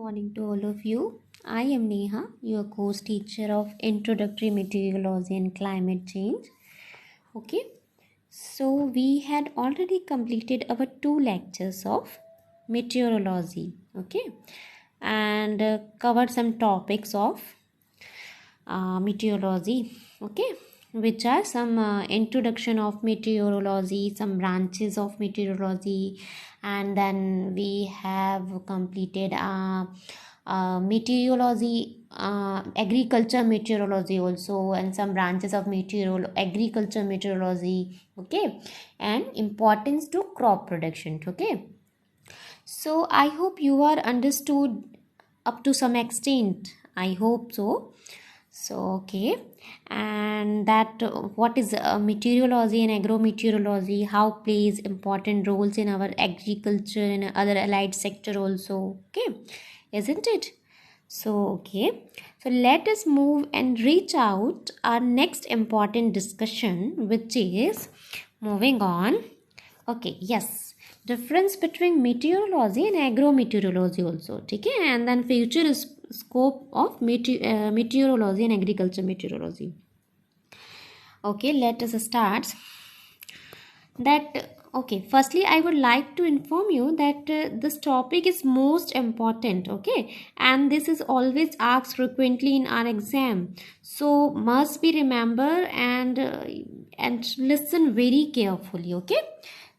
morning to all of you. I am Neha, your course teacher of Introductory Meteorology and Climate Change. Okay, so we had already completed our 2 lectures of meteorology. Okay, and covered some topics of meteorology. Okay, which are some introduction of meteorology, some branches of meteorology, and then we have completed meteorology, agriculture meteorology also, and some branches of agriculture meteorology. Okay, and importance to crop production. Okay, so I hope you are understood up to some extent. I hope so. So okay, and that what is meteorology and agrometeorology, how plays important roles in our agriculture and other allied sector also. Okay, isn't it? So okay, so let us move and reach out our next important discussion, which is moving on. Okay, yes, difference between meteorology and agrometeorology also. Okay, and then future scope of meteorology and agriculture meteorology. Okay, let us start that. Okay, firstly I would like to inform you that this topic is most important. Okay, and this is always asked frequently in our exam, so must be remember and listen very carefully. Okay,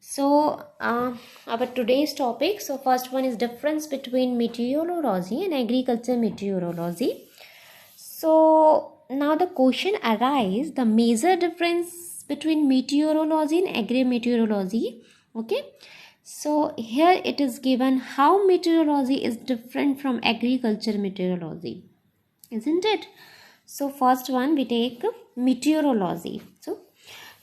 so our today's topic, so first one is difference between meteorology and agriculture meteorology. So now the question arises, the major difference between meteorology and agri-meteorology. Okay, so here it is given how meteorology is different from agriculture meteorology, isn't it? So first one we take meteorology.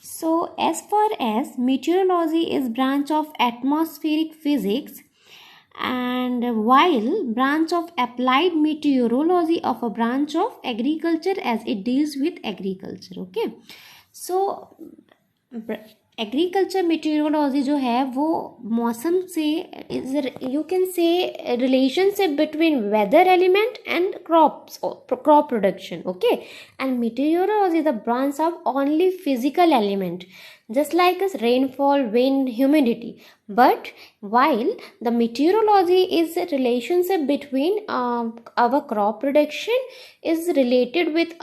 So as far as meteorology is branch of atmospheric physics, and while branch of applied meteorology of a branch of agriculture as it deals with agriculture. Okay, so agriculture meteorology जो है वो मौसम से you can say relationship between weather element and crop production. Okay, and meteorology is the branch of only physical element just like as rainfall, wind, humidity. But while the meteorology is a relationship between our crop production is related with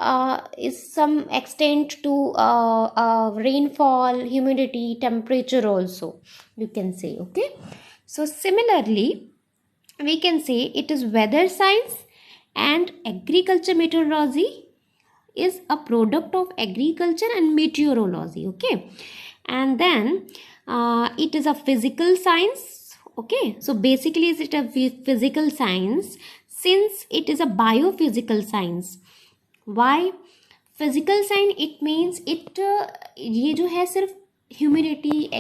is some extent to rainfall, humidity, temperature also, you can say. Okay, so similarly we can say it is weather science, and agriculture meteorology is a product of agriculture and meteorology. Okay, and then it is a physical science. Okay, so basically is it a physical science since it is a biophysical science. Why physical science? It means it ये जो है सिर्फ humidity,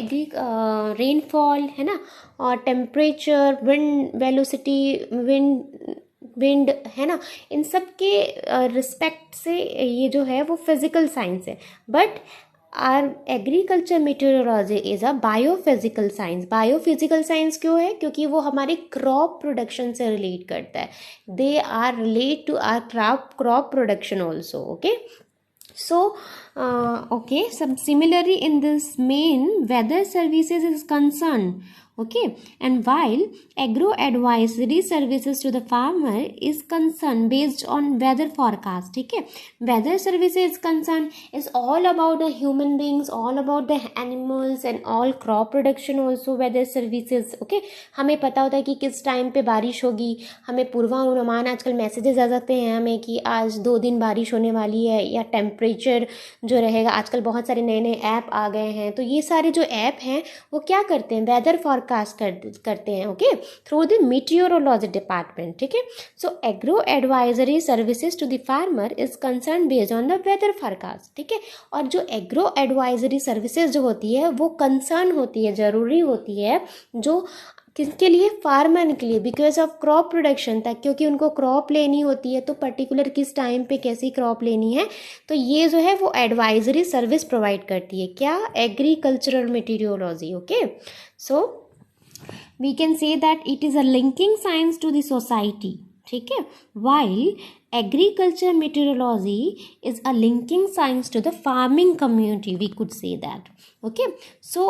rainfall है ना, और temperature, wind velocity, wind है ना, इन सब के रिस्पेक्ट से ये जो है वो फिजिकल साइंस है. But our agriculture meteorology is a biophysical science. Biophysical science क्यों है? क्योंकि वो हमारे क्रॉप प्रोडक्शन से रिलेट करता है. They are relate to our crop production also. Okay, so okay, similarly in this main weather services is concerned. Okay, and while agro advisory services to the farmer is concerned based on weather forecast. ठीक है, weather services is concerned is all about the human beings, all about the animals and all crop production also. weather services. Okay, हमें पता होता है कि किस time पे बारिश होगी, हमें पूर्वानुमान, आजकल मैसेजेस आ जाते हैं हमें कि आज 2 दिन बारिश होने वाली है, या टेम्परेचर जो रहेगा. आजकल बहुत सारे नए नए ऐप आ गए हैं, तो ये सारे जो ऐप हैं वो क्या करते हैं, वेदर फॉरकास्ट करते हैं. Okay, through the meteorology department. ठीक है, so agro advisory services to the farmer is concern based on the weather forecast. ठीक है, और जो एग्रो एडवाइजरी सर्विसेज जो होती है वो कंसर्न होती है, ज़रूरी होती है, जो किसके लिए, फार्मर के लिए, बिकॉज ऑफ क्रॉप प्रोडक्शन तक, क्योंकि उनको क्रॉप लेनी होती है, तो पर्टिकुलर किस टाइम पे कैसी क्रॉप लेनी है, तो ये जो है वो एडवाइजरी सर्विस प्रोवाइड करती है. क्या? Agricultural meteorology. Okay, so we can say that it is a linking science to the society. ठीक है. While agriculture meteorology is a linking science to the farming community, we could say that. Okay, so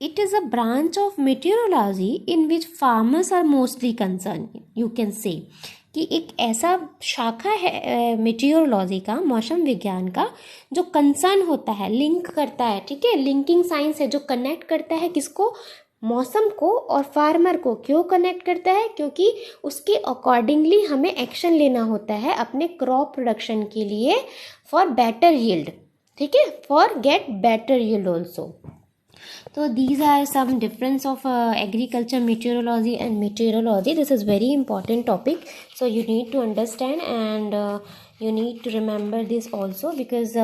it is a branch of meteorology in which farmers are mostly concerned. You can say कि एक ऐसा शाखा है मेटीरियोलॉजी का, मौसम विज्ञान का, जो कंसर्न होता है, लिंक करता है. ठीक है, लिंकिंग साइंस है जो कनेक्ट करता है किसको, मौसम को और फार्मर को. क्यों कनेक्ट करता है, क्योंकि उसके अकॉर्डिंगली हमें एक्शन लेना होता है अपने क्रॉप प्रोडक्शन के लिए फॉर बेटर यील्ड. ठीक है, for get better yield also. So these are some difference of agriculture meteorology and meteorology. This is very important topic, so you need to understand and you need to remember this also, because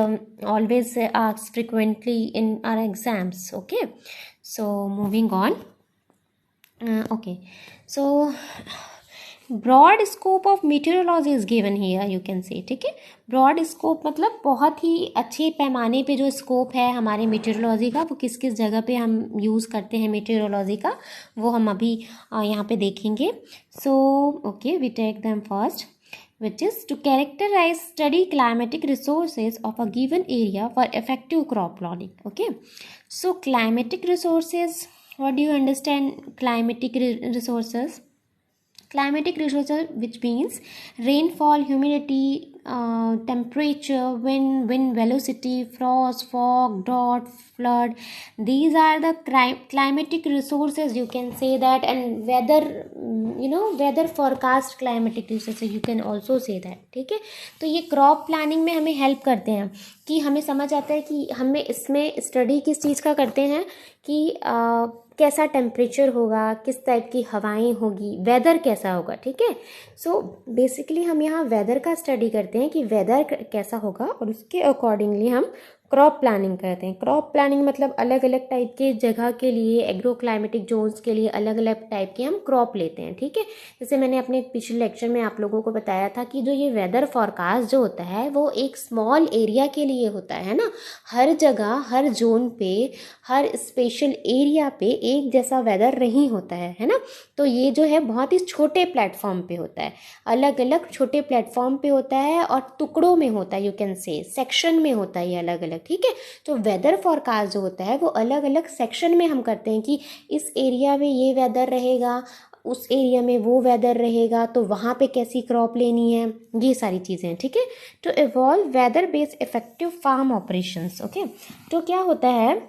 always asked frequently in our exams. Okay, so moving on. Okay, so broad scope of meteorology is given here, you can say. ठीक है, broad scope मतलब बहुत ही अच्छे पैमाने पे जो scope है हमारे मीटेरोलॉजी का, वो किस किस जगह पे हम यूज़ करते हैं मीटेरोलॉजी का, वो हम अभी यहाँ पे देखेंगे. So okay, we take them first, which is to characterize study climatic resources of a given area for effective crop planning. Okay, so climatic resources, what do you understand climatic resources? Climatic resources, which means rainfall, humidity, temperature, wind velocity, frost, fog, drought, flood. These are the climatic resources, you can say that. And weather, weather forecast climatic resources, you can also say that. ठीक है, तो ये crop planning में हमें help करते हैं कि हमें समझ आता है कि हमें इसमें स्टडी किस चीज़ का करते हैं कि कैसा टेम्परेचर होगा, किस टाइप की हवाएं होगी, वेदर कैसा होगा. ठीक है, सो बेसिकली हम यहाँ वेदर का स्टडी करते हैं कि वेदर कैसा होगा और उसके अकॉर्डिंगली हम क्रॉप प्लानिंग करते हैं. क्रॉप प्लानिंग मतलब अलग अलग टाइप के जगह के लिए, एग्रो क्लाइमेटिक जोन्स के लिए अलग अलग टाइप के हम क्रॉप लेते हैं. ठीक है, जैसे मैंने अपने पिछले लेक्चर में आप लोगों को बताया था कि जो ये वेदर फॉरकास्ट जो होता है वो एक स्मॉल एरिया के लिए होता है ना. हर जगह, हर जोन पे, हर स्पेशल एरिया पे एक जैसा वेदर नहीं होता है ना. तो ये जो है बहुत ही छोटे प्लेटफॉर्म पे होता है, अलग अलग छोटे प्लेटफॉर्म पे होता है और टुकड़ों में होता है, यू कैन से सेक्शन में होता है ये अलग अलग. ठीक है, तो वेदर फॉरकास्ट जो होता है वो अलग अलग सेक्शन में हम करते हैं कि इस एरिया में ये वेदर रहेगा, उस एरिया में वो वेदर रहेगा, तो वहाँ पे कैसी क्रॉप लेनी है, ये सारी चीज़ें. ठीक है, to evolve weather based effective farm operations. Okay, तो क्या होता है,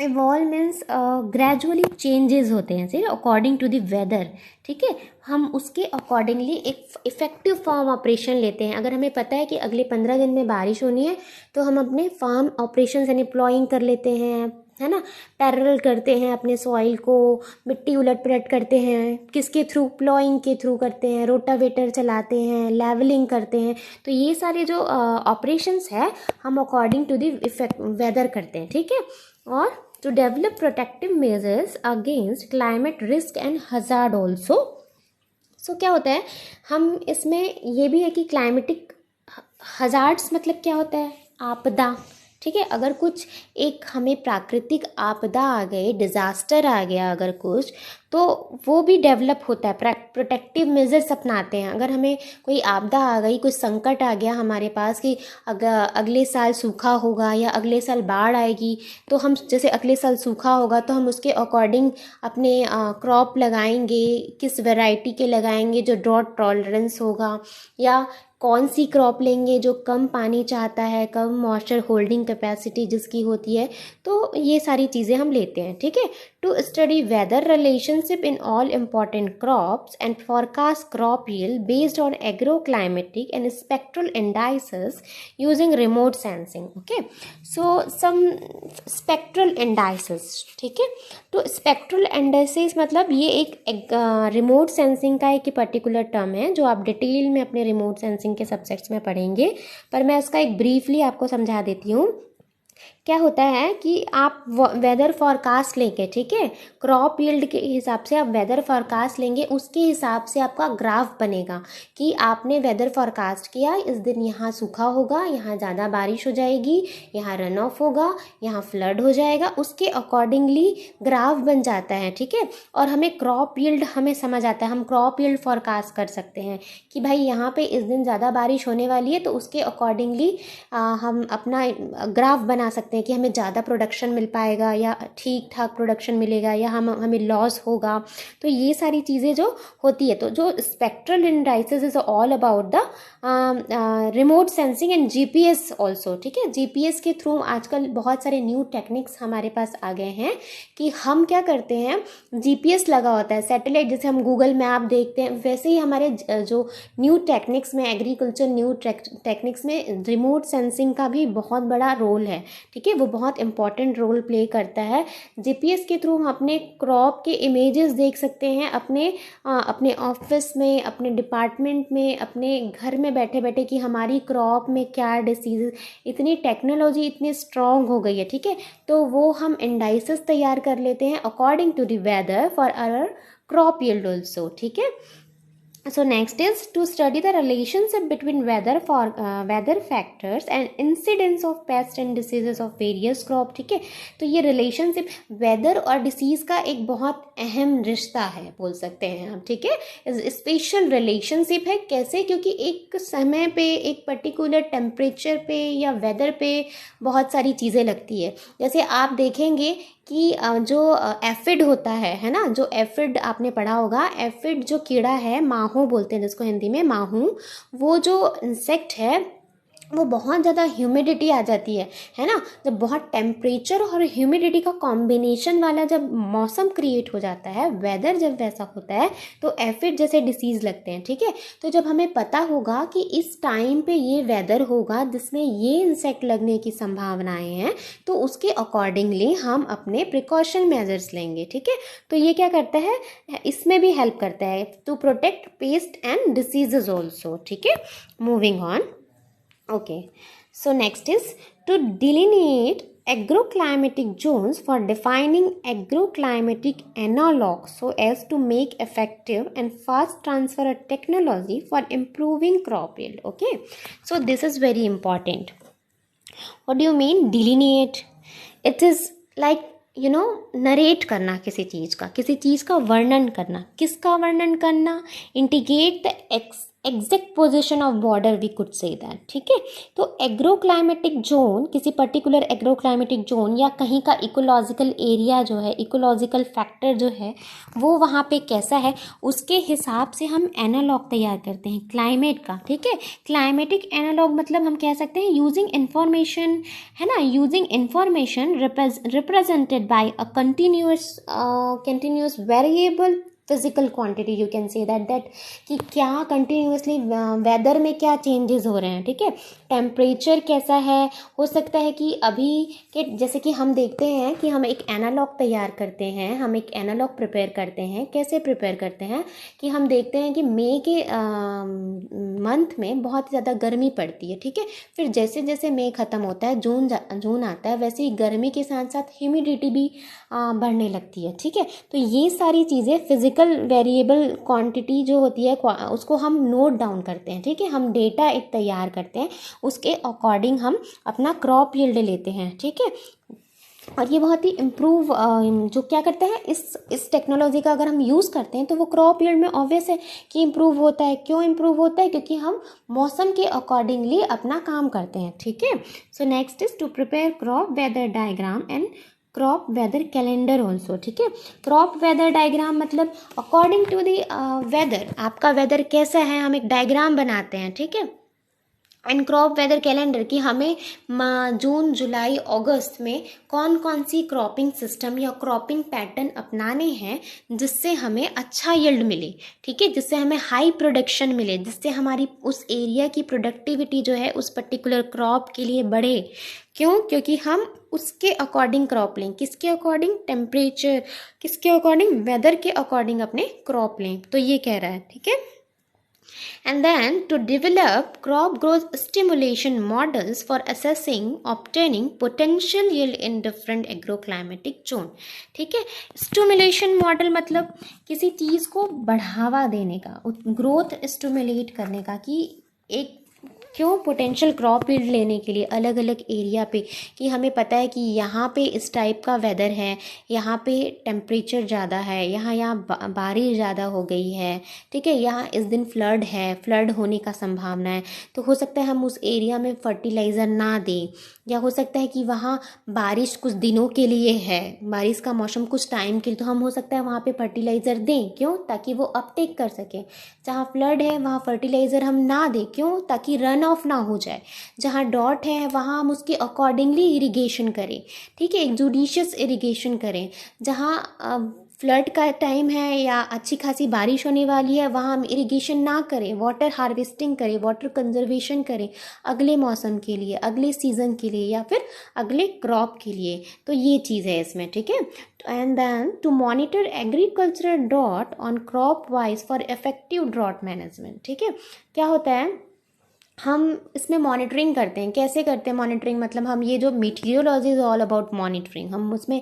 इवॉल्व मीन्स ग्रेजुअली चेंजेस होते हैं सिर्फ अकॉर्डिंग टू द वेदर. ठीक है, हम उसके अकॉर्डिंगली एक इफ़ेक्टिव फार्म ऑपरेशन लेते हैं. अगर हमें पता है कि अगले 15 दिन में बारिश होनी है तो हम अपने फार्म ऑपरेशन यानी प्लॉइंग कर लेते हैं, है ना, पैरेलल करते हैं अपने सॉइल को, मिट्टी उलट पलट करते हैं. किसके थ्रू, प्लॉइंग के थ्रू करते हैं, रोटावेटर चलाते हैं, लेवलिंग करते हैं. तो ये सारे जो ऑपरेशंस है हम according to the effect weather करते हैं. ठीक है, और to develop protective measures against climate risk and hazard also. So क्या होता है, हम इसमें ये भी है कि क्लाइमेटिक हजार्ड्स मतलब क्या होता है, आपदा. ठीक है, अगर कुछ एक हमें प्राकृतिक आपदा आ गई, डिज़ास्टर आ गया अगर कुछ, तो वो भी डेवलप होता है, प्रोटेक्टिव मेजर्स अपनाते हैं. अगर हमें कोई आपदा आ गई, कुछ संकट आ गया हमारे पास कि अगले साल सूखा होगा या अगले साल बाढ़ आएगी, तो हम जैसे अगले साल सूखा होगा तो हम उसके अकॉर्डिंग अपने क्रॉप लगाएंगे, किस वैरायटी के लगाएंगे जो ड्रॉट टॉलरेंस होगा, या कौन सी क्रॉप लेंगे जो कम पानी चाहता है, कम मॉइस्चर होल्डिंग कैपेसिटी जिसकी होती है. तो ये सारी चीज़ें हम लेते हैं. ठीक है, to study weather relationship in all important crops and forecast crop yield based on agro climatic and spectral indices using remote sensing. Okay, so some spectral indices. ठीक है, तो स्पेक्ट्रल इंडाइसेस मतलब ये एक रिमोट सेंसिंग का एक particular term है जो आप डिटेल में अपने रिमोट सेंसिंग के सब्जेक्ट्स में पढ़ेंगे, पर मैं इसका एक ब्रीफली आपको समझा देती हूँ क्या होता है कि आप वेदर फॉरकास्ट लेंगे, ठीक है, क्रॉप यील्ड के हिसाब से आप वेदर फॉरकास्ट लेंगे, उसके हिसाब से आपका ग्राफ बनेगा कि आपने वेदर फॉरकास्ट किया, इस दिन यहाँ सूखा होगा, यहाँ ज़्यादा बारिश हो जाएगी, यहाँ रन ऑफ होगा, यहाँ फ्लड हो जाएगा, उसके अकॉर्डिंगली ग्राफ बन जाता है, ठीक है। और हमें क्रॉप यील्ड हमें समझ आता है, हम क्रॉप यील्ड फॉरकास्ट कर सकते हैं कि भाई यहाँ पे इस दिन ज़्यादा बारिश होने वाली है, तो उसके अकॉर्डिंगली हम अपना ग्राफ बना सकते हैं कि हमें ज़्यादा प्रोडक्शन मिल पाएगा या ठीक ठाक प्रोडक्शन मिलेगा या हमें लॉस होगा। तो ये सारी चीज़ें जो होती है, तो जो spectral analysis is all about the remote sensing and GPS also, ठीक है। जीपीएस के थ्रू आजकल बहुत सारे न्यू टेक्निक्स हमारे पास आ गए हैं कि हम क्या करते हैं, जीपीएस लगा होता है, सैटेलाइट, जैसे हम गूगल मैप देखते हैं वैसे ही हमारे जो न्यू टेक्निक्स में, एग्रीकल्चर न्यू टेक्निक्स में रिमोट सेंसिंग का भी बहुत बड़ा रोल है, ठीक है, वो बहुत इंपॉर्टेंट रोल प्ले करता है। जीपीएस के थ्रू हम अपने क्रॉप के इमेजेस देख सकते हैं, अपने ऑफिस में, अपने डिपार्टमेंट में, अपने घर में बैठे बैठे कि हमारी क्रॉप में क्या डिसीज, इतनी टेक्नोलॉजी इतनी स्ट्रॉन्ग हो गई है, ठीक है। तो वो हम इंडाइसेस तैयार कर लेते हैं according to the weather for our crop yield also, ठीक है। So next is to study the relationship between weather factors and incidence of pests and diseases of various crop, ठीक है। तो ये रिलेशनशिप वेदर और डिसीज़ का एक बहुत अहम रिश्ता है, बोल सकते हैं हम, ठीक है। स्पेशल रिलेशनशिप है, कैसे, क्योंकि एक समय पे, एक पर्टिकुलर टेम्परेचर पे या वेदर पे बहुत सारी चीज़ें लगती है। जैसे आप देखेंगे कि जो एफिड होता है ना, जो एफिड आपने पढ़ा होगा, एफिड जो कीड़ा है, माहू बोलते हैं जिसको हिंदी में, माहू, वो जो इंसेक्ट है वो बहुत ज़्यादा ह्यूमिडिटी आ जाती है ना, जब बहुत टेम्परेचर और ह्यूमिडिटी का कॉम्बिनेशन वाला जब मौसम क्रिएट हो जाता है, वेदर जब वैसा होता है, तो एफिड जैसे डिसीज़ लगते हैं, ठीक है। तो जब हमें पता होगा कि इस टाइम पे ये वेदर होगा जिसमें ये इंसेक्ट लगने की संभावनाएं हैं, तो उसके अकॉर्डिंगली हम अपने प्रिकॉशन मेजर्स लेंगे, ठीक है। तो ये क्या करता है, इसमें भी हेल्प करता है to protect pest and diseases also, ठीक है। Moving on, okay, so next is to delineate agroclimatic zones for defining agroclimatic analogs so as to make effective and fast transfer of technology for improving crop yield, okay। So this is very important. What do you mean delineate? It is like narrate करना, किसी चीज़ का वर्णन करना। किसका वर्णन करना? Indicate the exact position of border, we could say that, ठीक है। तो एग्रोक्लाइमेटिक जोन, किसी पर्टिकुलर एग्रोक्लाइमेटिक जोन या कहीं का इकोलॉजिकल एरिया जो है, इकोलॉजिकल फैक्टर जो है वो वहाँ पे कैसा है, उसके हिसाब से हम एनालॉग तैयार करते हैं क्लाइमेट का, ठीक है। क्लाइमेटिक एनालॉग मतलब हम कह सकते हैं यूजिंग इन्फॉर्मेशन, है ना, using information represented by a continuous variable physical quantity, you can say that कि क्या कंटिन्यूसली वेदर में क्या चेंजेस हो रहे हैं, ठीक है। टेम्परेचर कैसा है, हो सकता है कि अभी के, जैसे कि हम देखते हैं कि हम एक एनालॉग तैयार करते हैं, हम एक एनालॉग प्रिपेयर करते हैं। कैसे प्रिपेयर करते हैं कि हम देखते हैं कि मई के मंथ में बहुत ज़्यादा गर्मी पड़ती है, ठीक है। फिर जैसे जैसे मई ख़त्म होता है, जून आता है, वैसे ही गर्मी के साथ साथ ह्यूमिडिटी भी बढ़ने लगती है, ठीक है। तो ये सारी चीज़ें फिजिकल वेरिएबल क्वांटिटी जो होती है उसको हम नोट डाउन करते हैं, ठीक है। हम डेटा एक तैयार करते हैं, उसके अकॉर्डिंग हम अपना क्रॉप यील्ड लेते हैं, ठीक है। और ये बहुत ही इम्प्रूव जो क्या करते हैं, इस टेक्नोलॉजी का अगर हम यूज़ करते हैं तो वो क्रॉप यील्ड में ऑब्वियस है कि इम्प्रूव होता है। क्यों इम्प्रूव होता है? क्योंकि हम मौसम के अकॉर्डिंगली अपना काम करते हैं, ठीक है। So next is to prepare crop weather diagram and crop weather calendar also, ठीक है। क्रॉप वेदर डायग्राम मतलब अकॉर्डिंग टू दी वेदर, आपका वेदर कैसा है, हम एक डायग्राम बनाते हैं, ठीक है। एंड क्रॉप वेदर कैलेंडर कि हमें जून, जुलाई, अगस्त में कौन कौन सी क्रॉपिंग सिस्टम या क्रॉपिंग पैटर्न अपनाने हैं जिससे हमें अच्छा यील्ड मिले, ठीक है, जिससे हमें हाई प्रोडक्शन मिले, जिससे हमारी उस एरिया की प्रोडक्टिविटी जो है उस पर्टिकुलर क्रॉप के लिए बढ़े। क्यों? क्योंकि हम उसके अकॉर्डिंग क्रॉप लें। किसके अकॉर्डिंग? टेम्परेचर। किसके अकॉर्डिंग? वेदर के अकॉर्डिंग अपने क्रॉप लें। तो ये कह रहा है, ठीक है। And then to develop crop growth stimulation models for assessing obtaining potential yield in different agroclimatic zone. ठीक है, स्टिमुलेशन मॉडल मतलब किसी चीज़ को बढ़ावा देने का, ग्रोथ स्टिमुलेट करने का, कि एक क्यों पोटेंशियल क्रॉप यील्ड लेने के लिए अलग अलग एरिया पे, कि हमें पता है कि यहाँ पे इस टाइप का वेदर है, यहाँ पे टेम्परेचर ज़्यादा है, यहाँ बारिश ज़्यादा हो गई है, ठीक है, यहाँ इस दिन फ्लड है, फ्लड होने का संभावना है, तो हो सकता है हम उस एरिया में फर्टिलाइज़र ना दें, या हो सकता है कि वहाँ बारिश कुछ दिनों के लिए है, बारिश का मौसम कुछ टाइम के लिए, तो हम हो सकता है वहाँ पे फर्टिलाइज़र दें, क्यों, ताकि वो अपटेक कर सके। जहाँ फ्लड है वहाँ फर्टिलाइज़र हम ना दें, क्यों, ताकि रन ऑफ ना हो जाए। जहाँ डॉट है वहाँ हम उसके अकॉर्डिंगली इरिगेशन करें, ठीक है, एक जुडिशियस इरिगेशन करें। जहाँ फ्लड का टाइम है या अच्छी खासी बारिश होने वाली है वहाँ हम इरिगेशन ना करें, वाटर हार्वेस्टिंग करें, वाटर कंजर्वेशन करें अगले मौसम के लिए, अगले सीज़न के लिए, या फिर अगले क्रॉप के लिए। तो ये चीज़ है इसमें, ठीक है। And then to monitor agricultural drought on crop wise for effective drought management, ठीक है। क्या होता है, हम इसमें मॉनिटरिंग करते हैं। कैसे करते हैं मॉनिटरिंग, मतलब हम ये जो मीटियोलॉजी इज़ ऑल अबाउट मॉनिटरिंग, हम उसमें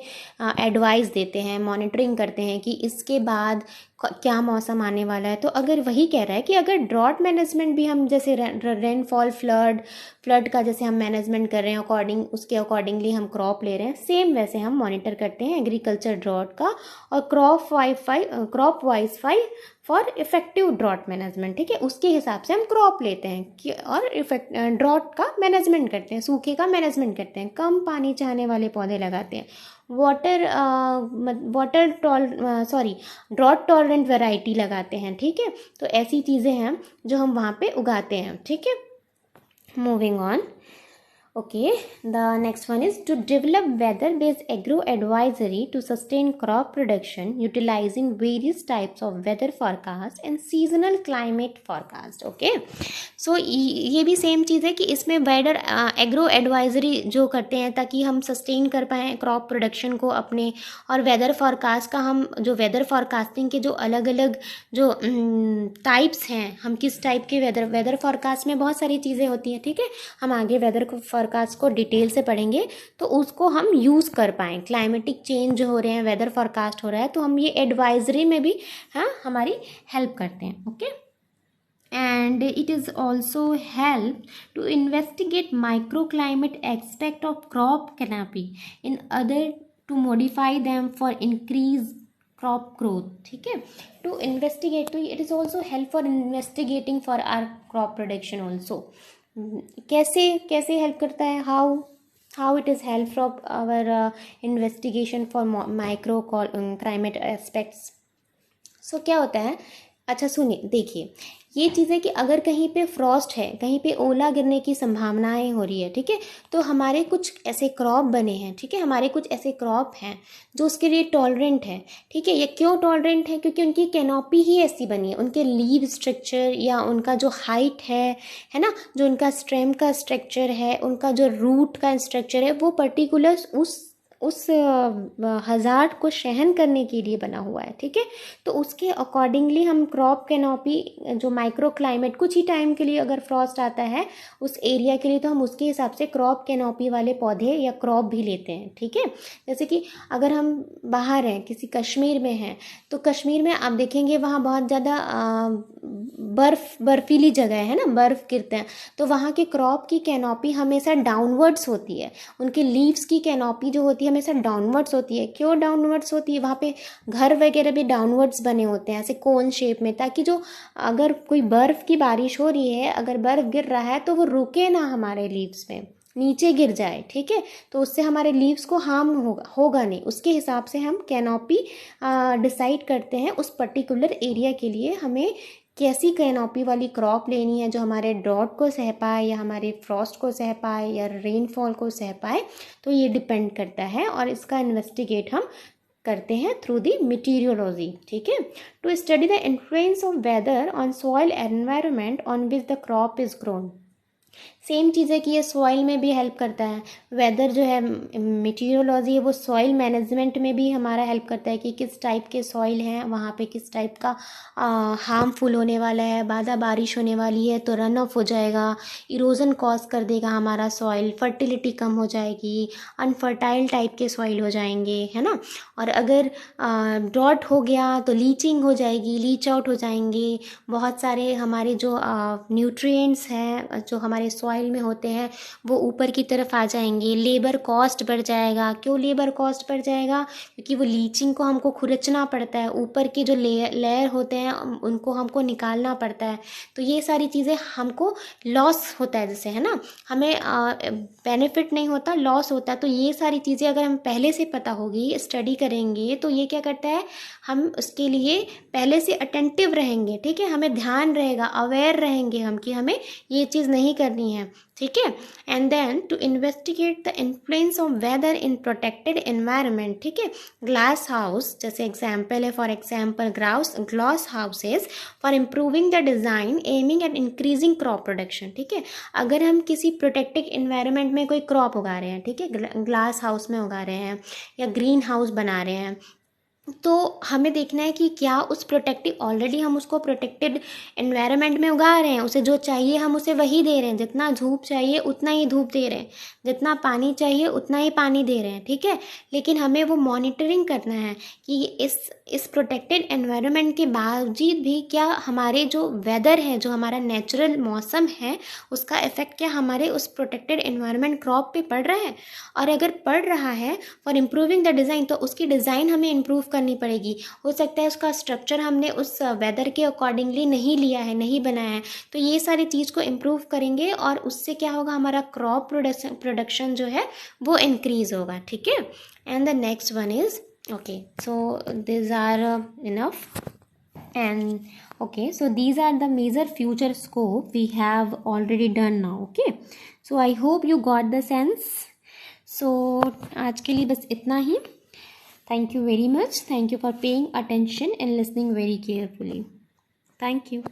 एडवाइस देते हैं, मॉनिटरिंग करते हैं कि इसके बाद क्या मौसम आने वाला है। तो अगर वही कह रहा है कि अगर ड्रॉट मैनेजमेंट भी हम जैसे रेनफॉल फ्लड का जैसे हम मैनेजमेंट कर रहे हैं, उसके अकॉर्डिंगली हम क्रॉप ले रहे हैं, सेम वैसे हम मॉनिटर करते हैं एग्रीकल्चर ड्रॉट का और crop wise for effective drought management, ठीक है। उसके हिसाब से हम क्रॉप लेते हैं कि और ड्रॉट का मैनेजमेंट करते हैं, सूखे का मैनेजमेंट करते हैं, कम पानी चाहने वाले पौधे लगाते हैं, ड्रॉट टॉलरेंट वैरायटी लगाते हैं, ठीक है। तो ऐसी चीज़ें हैं जो हम वहाँ पे उगाते हैं, ठीक है। Moving on, okay, the next one is to develop weather based agro advisory to sustain crop production utilizing various types of weather forecast and seasonal climate forecast, okay। so ये भी सेम चीज़ है कि इसमें वेदर एग्रो एडवाइजरी जो करते हैं ताकि हम सस्टेन कर पाएँ क्रॉप प्रोडक्शन को अपने, और वेदर फोरकास्ट का हम जो वेदर फोरकास्टिंग के जो अलग अलग जो टाइप्स हैं, हम किस टाइप के वेदर फोरकास्ट में बहुत सारी चीज़ें होती हैं, ठीक है। हम आगे वेदर फोरकास्ट को डिटेल से पढ़ेंगे तो उसको हम यूज़ कर पाएँ। क्लाइमेटिक चेंज हो रहे हैं, वेदर फोरकास्ट हो रहा है, तो हम ये एडवाइजरी में भी हमारी हेल्प करते हैं, okay. And it is also help to investigate microclimate aspect of crop canopy in other to modify them for increased crop growth, ठीक है। to investigate, तो it is also help for investigating for our crop production also। कैसे help करता है, how it is help from our investigation for micro climate aspects। so क्या होता है, अच्छा सुनिए, देखिए ये चीज़ है कि अगर कहीं पे फ्रॉस्ट है, कहीं पे ओला गिरने की संभावनाएं हो रही है, ठीक है, तो हमारे कुछ ऐसे क्रॉप बने हैं, ठीक है, हमारे कुछ ऐसे क्रॉप हैं जो उसके लिए टॉलरेंट है, ठीक है। ये क्यों टॉलरेंट है, क्योंकि उनकी कैनोपी ही ऐसी बनी है, उनके लीव स्ट्रक्चर या उनका जो हाइट है ना, जो उनका स्टेम का स्ट्रक्चर है, उनका जो रूट का स्ट्रक्चर है, वो पर्टिकुलर उस हज़ार्ड को सहन करने के लिए बना हुआ है, ठीक है। तो उसके अकॉर्डिंगली हम क्रॉप कैनोपी जो माइक्रो क्लाइमेट कुछ ही टाइम के लिए अगर फ्रॉस्ट आता है उस एरिया के लिए, तो हम उसके हिसाब से क्रॉप कैनोपी वाले पौधे या क्रॉप भी लेते हैं, ठीक है। जैसे कि अगर हम बाहर हैं, किसी कश्मीर में हैं, तो कश्मीर में आप देखेंगे वहाँ बहुत ज़्यादा बर्फीली जगह है ना, बर्फ़ गिरते हैं, तो वहाँ के क्रॉप की कैनोपी हमेशा डाउनवर्ड्स होती है, उनके लीव्स की कैनोपी जो होती है हमेशा डाउनवर्ड्स होती है। क्यों डाउनवर्ड्स होती है, वहाँ पे घर वगैरह भी डाउनवर्ड्स बने होते हैं ऐसे कोन शेप में, ताकि जो अगर कोई बर्फ़ की बारिश हो रही है, अगर बर्फ़ गिर रहा है तो वो रुके ना हमारे लीव्स में, नीचे गिर जाए, ठीक है। तो उससे हमारे लीव्स को हार्म होगा नहीं। उसके हिसाब से हम कैनोपी डिसाइड करते हैं उस पर्टिकुलर एरिया के लिए हमें कैसी कैनोपी वाली क्रॉप लेनी है जो हमारे ड्रॉट को सह पाए या हमारे फ्रॉस्ट को सह पाए या रेनफॉल को सह पाए। तो ये डिपेंड करता है और इसका इन्वेस्टिगेट हम करते हैं थ्रू दी मीटीरियोलॉजी, ठीक है। To study the influence of weather on soil environment on which the crop is grown. Same चीज़ है कि ये सॉइल में भी हेल्प करता है। वेदर जो है, मीटीरियोलॉजी है, वो सॉइल मैनेजमेंट में भी हमारा हेल्प करता है कि किस टाइप के सॉइल हैं, वहाँ पे किस टाइप का हार्मफुल होने वाला है, ज़्यादा बारिश होने वाली है तो रन ऑफ हो जाएगा, इरोजन कॉज कर देगा हमारा सॉइल, फर्टिलिटी कम हो जाएगी, अनफर्टाइल टाइप के सॉइल हो जाएंगे, है ना। और अगर ड्रॉट हो गया तो लीचिंग हो जाएगी, लीच आउट हो जाएंगे, बहुत सारे हमारे जो न्यूट्रिएंट्स हैं जो हमारे सॉइल में होते हैं वो ऊपर की तरफ आ जाएंगे, लेबर कॉस्ट बढ़ जाएगा। क्यों लेबर कॉस्ट बढ़ जाएगा? क्योंकि वो लीचिंग को हमको खुरचना पड़ता है, ऊपर के जो लेयर होते हैं उनको हमको निकालना पड़ता है। तो ये सारी चीज़ें हमको लॉस होता है, जैसे, है ना, हमें बेनिफिट नहीं होता, लॉस होता है। तो ये सारी चीज़ें अगर हम पहले से पता होगी, स्टडी करेंगे, तो ये क्या करता है, हम उसके लिए पहले से अटेंटिव रहेंगे, ठीक है, हमें ध्यान रहेगा, अवेयर रहेंगे हम कि हमें ये चीज़ नहीं करनी है, ठीक है। And then to investigate the influence of weather in protected environment, ठीक है। ग्लास हाउस जैसे एग्जाम्पल है, for example glass houses for improving the design aiming at increasing crop production, ठीक है। अगर हम किसी प्रोटेक्टेड एनवायरनमेंट में कोई क्रॉप उगा रहे हैं, ठीक है, ग्लास हाउस में उगा रहे हैं या ग्रीन हाउस बना रहे हैं, तो हमें देखना है कि क्या उस प्रोटेक्टिव, ऑलरेडी हम उसको प्रोटेक्टेड एनवायरनमेंट में उगा रहे हैं, उसे जो चाहिए हम उसे वही दे रहे हैं, जितना धूप चाहिए उतना ही धूप दे रहे हैं, जितना पानी चाहिए उतना ही पानी दे रहे हैं, ठीक है। लेकिन हमें वो मॉनिटरिंग करना है कि इस प्रोटेक्टेड एनवायरनमेंट के बावजूद भी क्या हमारे जो वेदर है, जो हमारा नेचुरल मौसम है, उसका इफेक्ट क्या हमारे उस प्रोटेक्टेड एनवायरनमेंट क्रॉप पे पड़ रहा है। और अगर पड़ रहा है, फॉर इम्प्रूविंग द डिज़ाइन, तो उसकी डिज़ाइन हमें इम्प्रूव करनी पड़ेगी। हो सकता है उसका स्ट्रक्चर हमने उस वेदर के अकॉर्डिंगली नहीं लिया है, नहीं बनाया है, तो ये सारी चीज़ को इम्प्रूव करेंगे और उससे क्या होगा, हमारा क्रॉप प्रोडक्शन जो है वो इंक्रीज होगा, ठीक है। And the next one is, okay, so these are enough, and okay, so these are the major future scope we have already done now, okay, so I hope you got the sense. So आज के लिए बस इतना ही. Thank you very much. Thank you for paying attention and listening very carefully. Thank you.